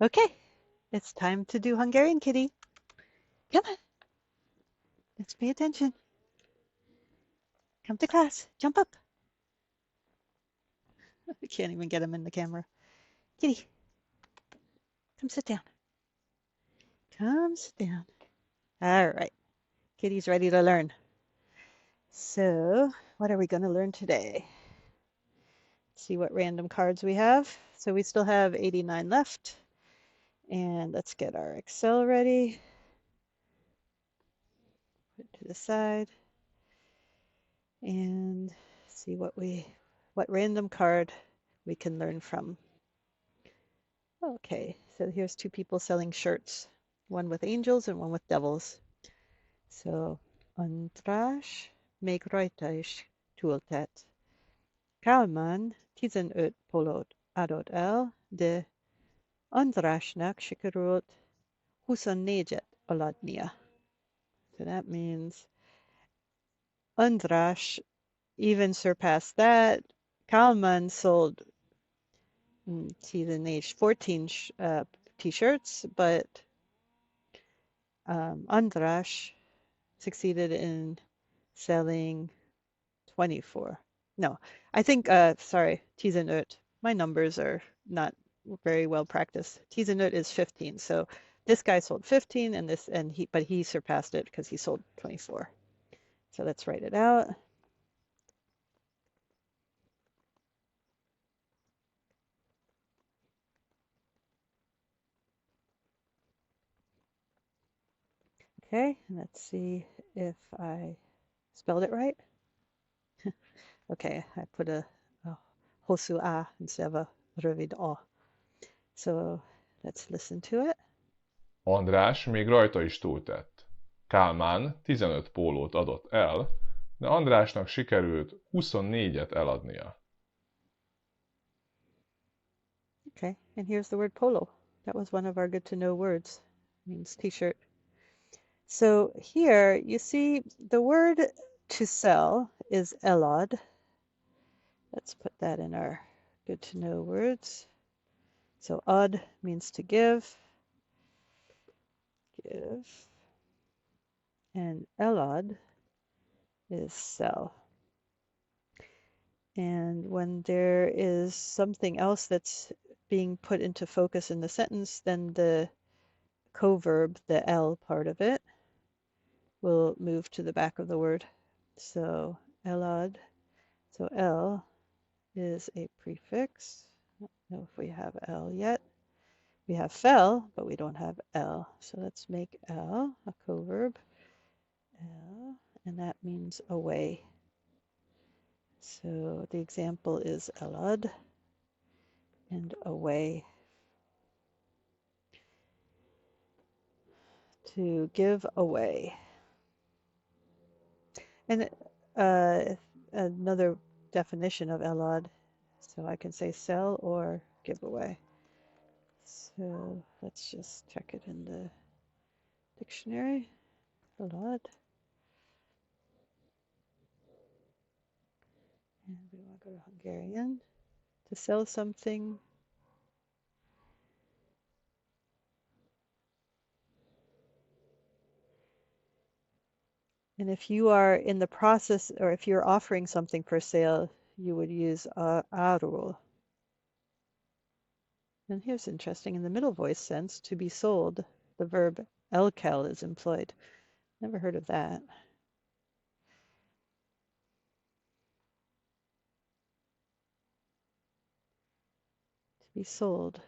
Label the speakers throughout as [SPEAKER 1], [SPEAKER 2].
[SPEAKER 1] Okay, it's time to do Hungarian, kitty. Come on, let's pay attention. Come to class. Jump up. I can't even get him in the camera. Kitty, come sit down. Come sit down. All right, kitty's ready to learn. So, what are we going to learn today? Let's see what random cards we have. So we still have 89 left. And let's get our Excel ready. Put it to the side. And see what random card we can learn from. Okay, so here's two people selling shirts, one with angels and one with devils. So, András még rajta is túltett. Kálmán 15 pólót adott el, de Andrásnak sikerült 24-et eladnia. So that means András even surpassed that. Kálmán sold he's in age 14 t-shirts, but András succeeded in selling 24. No, I think, sorry, 15. My numbers are not very well practiced. 15 is 15. So this guy sold 15 but he surpassed it because he sold 24. So let's write it out. Okay, let's see if I spelled it right. Okay, I put a hosu a instead of a rövid a. So let's listen to it.
[SPEAKER 2] András még rajta is túltett. Kálmán 15 pólót adott el, de Andrásnak sikerült 24-et eladnia.
[SPEAKER 1] Okay, and here's the word polo. That was one of our good to know words. It means t-shirt. So here you see the word to sell is elad. Let's put that in our good to know words. So ad means to give, and elad is sell. And when there is something else that's being put into focus in the sentence, then the co-verb, the el part of it, will move to the back of the word. So elad, so el is a prefix. I don't know if we have el yet. We have fell, but we don't have el. So let's make el a co-verb. El, and that means away. So the example is elad and away. To give away. And another definition of elad, so I can say sell or give away. So let's just check it in the dictionary. Elad. And we want to go to Hungarian. To sell something. And if you are in the process, or if you're offering something for sale, you would use arul. And here's interesting, in the middle voice sense, to be sold, the verb elkel is employed. Never heard of that. To be sold.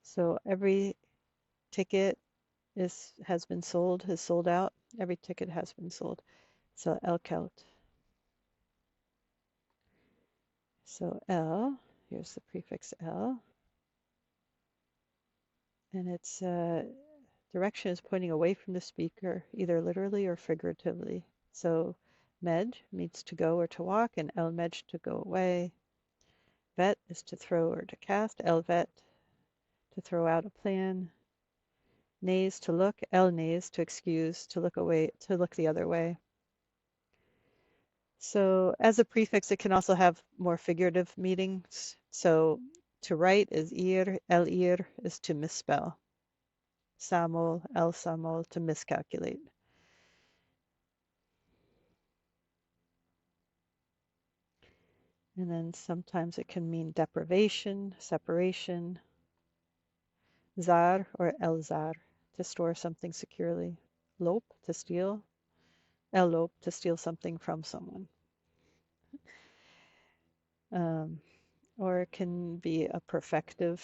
[SPEAKER 1] So every ticket has been sold, is sold out. Every ticket has been sold. So elkelt. So el, here's the prefix el. And its direction is pointing away from the speaker, either literally or figuratively. So med means to go or to walk, and el med to go away. Vet is to throw or to cast. El vet to throw out a plan. Nays to look. El nays to excuse, to look away, to look the other way. So as a prefix, it can also have more figurative meanings. So to write is ír, elír is to misspell. Számol, elszámol, to miscalculate. And then sometimes it can mean deprivation, separation. Zár or elzár, to store something securely. Lop, to steal. Ellop, to steal something from someone. Or it can be a perfective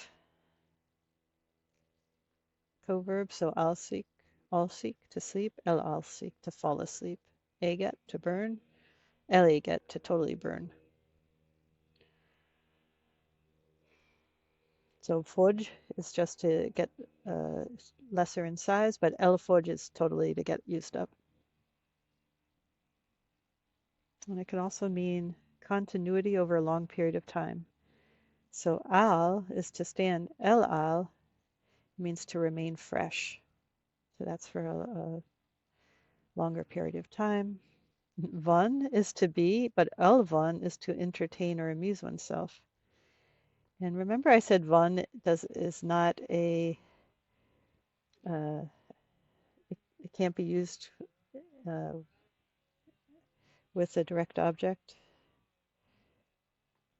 [SPEAKER 1] coverb. So alsik, to sleep. El alsik, to fall asleep. Éget, to burn. Eléget, to totally burn. So fogy is just to get lesser in size, but elfogy is totally to get used up. And it can also mean continuity over a long period of time. So al is to stand. El al means to remain fresh. So that's for a longer period of time. Van is to be, but el van is to entertain or amuse oneself. And remember I said van is not a, it can't be used with a direct object.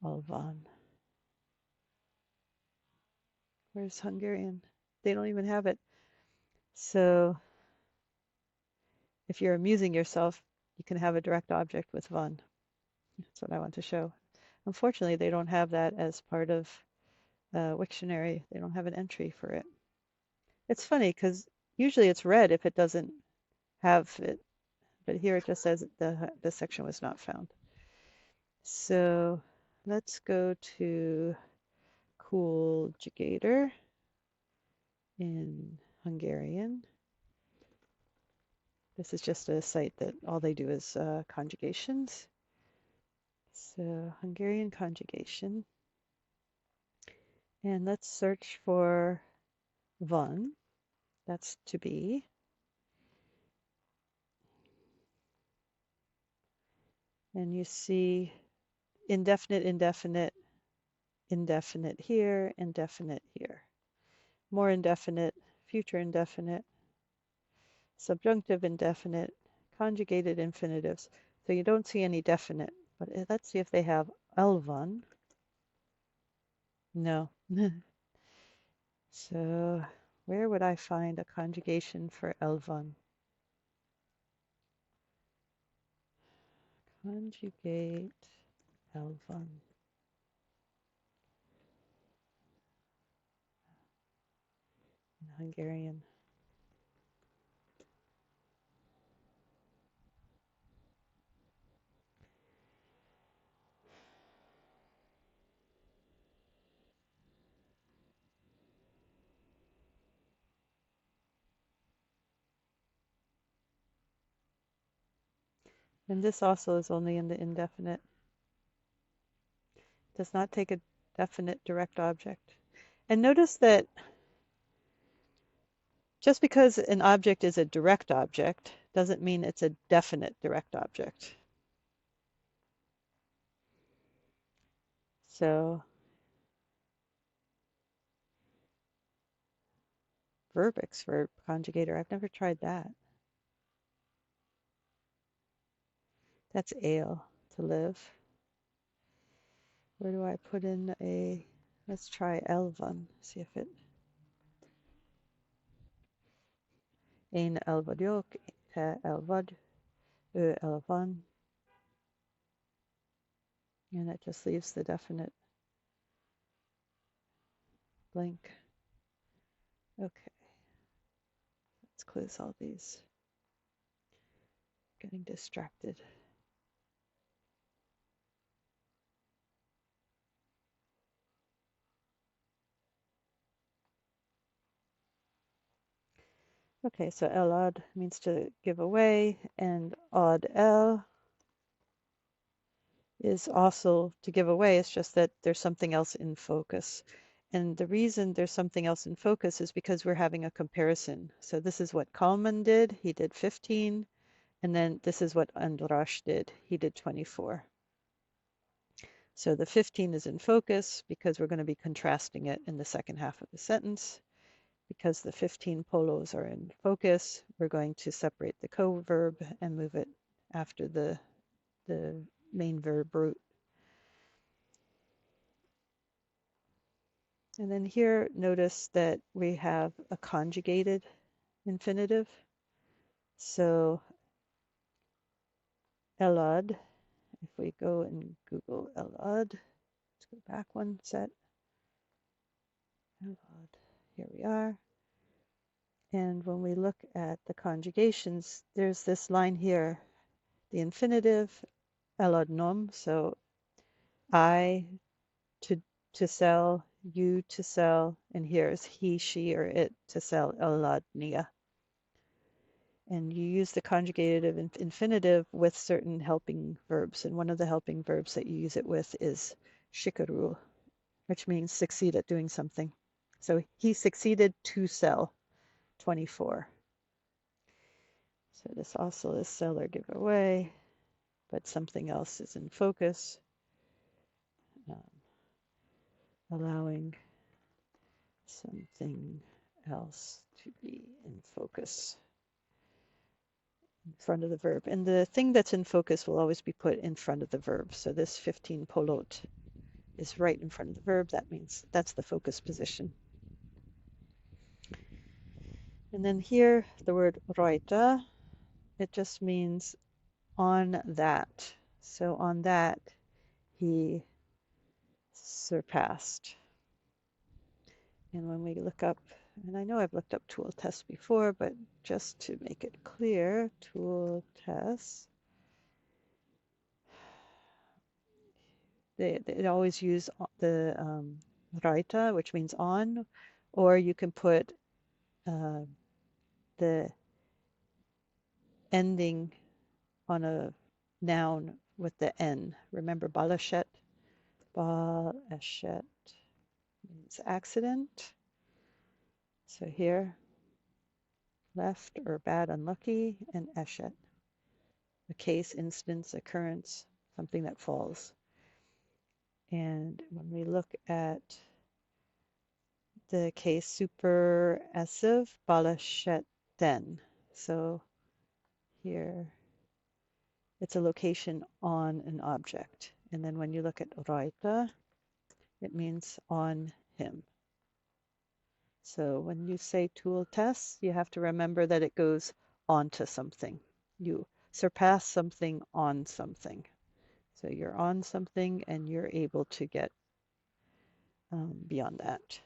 [SPEAKER 1] El van. Where's Hungarian? They don't even have it. So if you're amusing yourself, you can have a direct object with van. That's what I want to show. Unfortunately, they don't have that as part of Wiktionary. They don't have an entry for it. It's funny because usually it's red if it doesn't have it, but here it just says the section was not found. So let's go to Kultigator in Hungarian. This is just a site that all they do is conjugations. So Hungarian conjugation. And let's search for van. That's to be. And you see indefinite, indefinite, indefinite here, indefinite here. More indefinite, future indefinite, subjunctive indefinite, conjugated infinitives. So you don't see any definite, but let's see if they have elvan. No. So where would I find a conjugation for elvan? Conjugate elvan. In Hungarian. And this also is only in the indefinite. Does not take a definite direct object. And notice that just because an object is a direct object doesn't mean it's a definite direct object. So verbix for conjugator, I've never tried that. That's ale, to live. Where do I put in a, let's try elvan, see if it, én elvagyok, te elvad, ő elvan. And it just leaves the definite blank. Okay, let's close all these. Getting distracted. Okay, so elad means to give away, and od el is also to give away. It's just that there's something else in focus. And the reason there's something else in focus is because we're having a comparison. So this is what Kálmán did. He did 15. And then this is what András did. He did 24. So the 15 is in focus because we're going to be contrasting it in the second half of the sentence. Because the 15 polos are in focus, we're going to separate the co-verb and move it after the main verb root. And then here, notice that we have a conjugated infinitive. So elad, if we go and Google elad, let's go back one set. Elad, here we are. And when we look at the conjugations, there's this line here, the infinitive, eladnom, so I to sell, you to sell, and here's he, she, or it to sell, eladnia. And you use the conjugative infinitive with certain helping verbs. And one of the helping verbs that you use it with is sikerült, which means succeed at doing something. So he succeeded to sell 24. So this also is sell or give away, but something else is in focus, allowing something else to be in focus in front of the verb. And the thing that's in focus will always be put in front of the verb. So this 15 pólót is right in front of the verb. That means that's the focus position. And then here, the word rajta, it just means on that. So on that, he surpassed. And when we look up, and I know I've looked up túltett before, but just to make it clear, túltett, they always use the rajta, which means on, or you can put the ending on a noun with the N. Remember baleset? Baleset means accident. So here, left or bad, unlucky, and eset, a case, instance, occurrence, something that falls. And when we look at the case superessive, balesetten. So here, it's a location on an object. And then when you look at rajta, it means on him. So when you say túltett, you have to remember that it goes onto something. You surpass something on something. So you're on something and you're able to get beyond that.